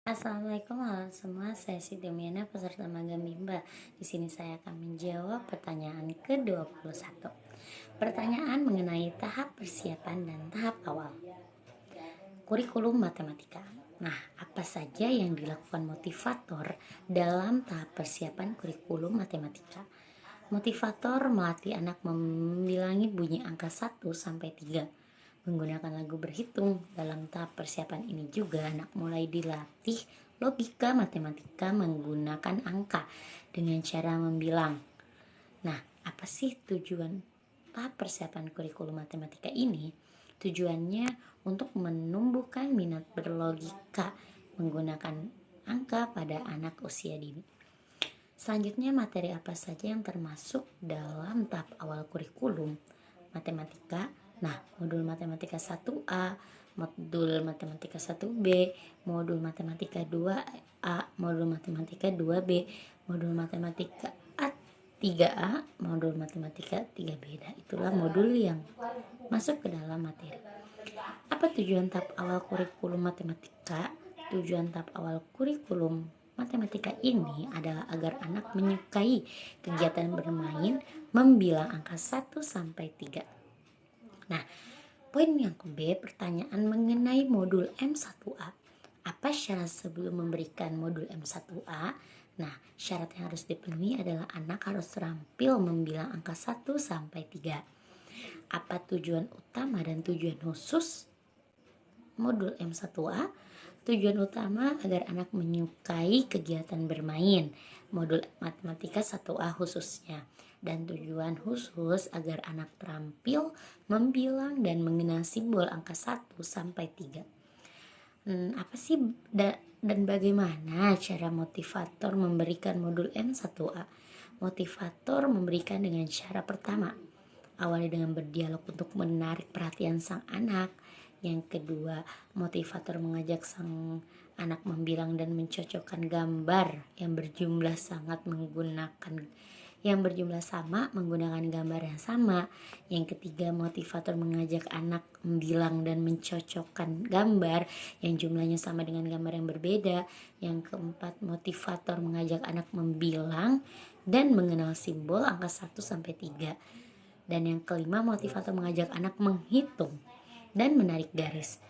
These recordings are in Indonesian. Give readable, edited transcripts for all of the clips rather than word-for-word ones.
Assalamualaikum halo semua, saya Siti Umiana, peserta magang Bimba. Di sini saya akan menjawab pertanyaan ke-21. Pertanyaan mengenai tahap persiapan dan tahap awal. Kurikulum matematika. Nah, apa saja yang dilakukan motivator dalam tahap persiapan kurikulum matematika? Motivator melatih anak membilangi bunyi angka 1 sampai 3 menggunakan lagu berhitung. Dalam tahap persiapan ini juga anak mulai dilatih logika matematika menggunakan angka dengan cara membilang. Nah, apa sih tujuan tahap persiapan kurikulum matematika ini? Tujuannya untuk menumbuhkan minat berlogika menggunakan angka pada anak usia dini. Selanjutnya, materi apa saja yang termasuk dalam tahap awal kurikulum matematika? Nah, modul matematika 1A, modul matematika 1B, modul matematika 2A, modul matematika 2B, modul matematika 3A, modul matematika 3B. Nah, itulah modul yang masuk ke dalam materi. Apa tujuan tahap awal kurikulum matematika? Tujuan tahap awal kurikulum matematika ini adalah agar anak menyukai kegiatan bermain membilang angka 1 sampai 3. Nah, poin yang ke-B, pertanyaan mengenai modul M1A. Apa syarat sebelum memberikan modul M1A? Nah, syarat yang harus dipenuhi adalah anak harus terampil membilang angka 1 sampai 3. Apa tujuan utama dan tujuan khusus modul M1A? Tujuan utama agar anak menyukai kegiatan bermain, modul matematika 1A khususnya. Dan tujuan khusus agar anak terampil membilang dan mengenal simbol angka 1 sampai 3. Apa sih dan bagaimana cara motivator memberikan modul M1A? Motivator memberikan dengan cara pertama, awali dengan berdialog untuk menarik perhatian sang anak. Yang kedua, motivator mengajak sang anak membilang dan mencocokkan gambar yang berjumlah sama menggunakan gambar yang sama. Yang ketiga, motivator mengajak anak membilang dan mencocokkan gambar yang jumlahnya sama dengan gambar yang berbeda. Yang keempat, motivator mengajak anak membilang dan mengenal simbol angka 1 sampai 3. Dan yang kelima, motivator mengajak anak menghitung dan menarik garis.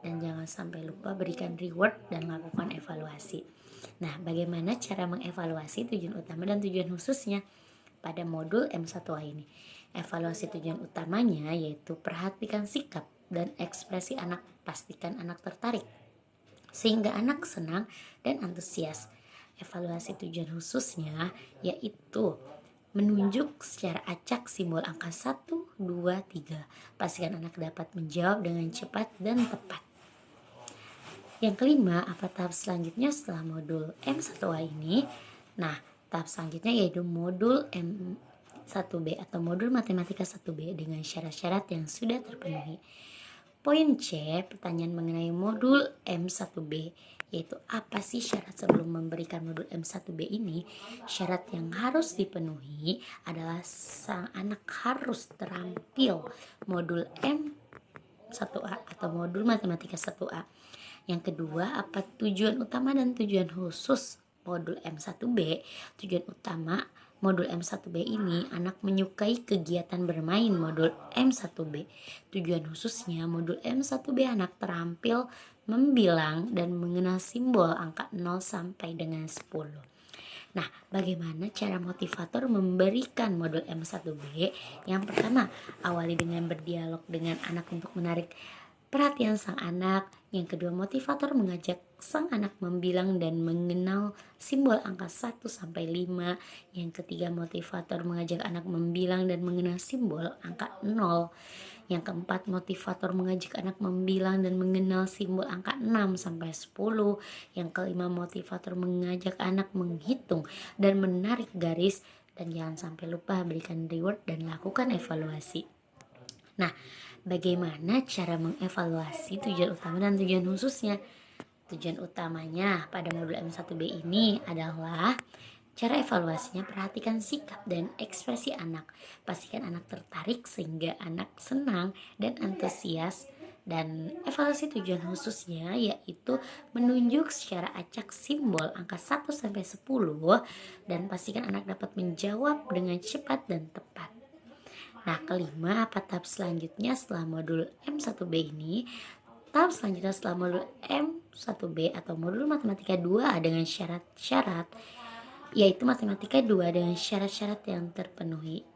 Dan jangan sampai lupa berikan reward dan lakukan evaluasi. Nah, bagaimana cara mengevaluasi tujuan utama dan tujuan khususnya pada modul M1A ini? Evaluasi tujuan utamanya yaitu perhatikan sikap dan ekspresi anak, pastikan anak tertarik sehingga anak senang dan antusias. Evaluasi tujuan khususnya yaitu menunjuk secara acak simbol angka 1, 2, 3. Pastikan anak dapat menjawab dengan cepat dan tepat. Yang kelima, apa tahap selanjutnya setelah modul M1A ini? Nah, tahap selanjutnya yaitu modul M1B atau modul matematika 1B dengan syarat-syarat yang sudah terpenuhi. Poin C, pertanyaan mengenai modul M1B, yaitu apa sih syarat sebelum memberikan modul M1B ini? Syarat yang harus dipenuhi adalah sang anak harus terampil modul M1A atau modul matematika 1A. Yang kedua, apa tujuan utama dan tujuan khusus modul M1B? Tujuan utama modul M1B ini anak menyukai kegiatan bermain modul M1B. Tujuan khususnya modul M1B anak terampil membilang dan mengenal simbol angka 0 sampai dengan 10. Nah, bagaimana cara motivator memberikan modul M1B? Yang pertama, awali dengan berdialog dengan anak untuk menarik perhatian sang anak. Yang kedua, motivator mengajak sang anak membilang dan mengenal simbol angka 1 sampai 5. Yang ketiga, motivator mengajak anak membilang dan mengenal simbol angka 0. Yang keempat, motivator mengajak anak membilang dan mengenal simbol angka 6 sampai 10. Yang kelima, motivator mengajak anak menghitung dan menarik garis. Dan jangan sampai lupa berikan reward dan lakukan evaluasi. Nah, bagaimana cara mengevaluasi tujuan utama dan tujuan khususnya? Tujuan utamanya pada modul M1B ini adalah cara evaluasinya, perhatikan sikap dan ekspresi anak. Pastikan anak tertarik sehingga anak senang dan antusias Dan evaluasi tujuan khususnya yaitu menunjuk secara acak simbol angka 1 sampai 10 dan pastikan anak dapat menjawab dengan cepat dan tepat. Nah, kelima, apa tahap selanjutnya setelah modul M1B ini? Tahap selanjutnya setelah modul M1B atau modul matematika 2 dengan syarat-syarat, yaitu matematika 2 dengan syarat-syarat yang terpenuhi.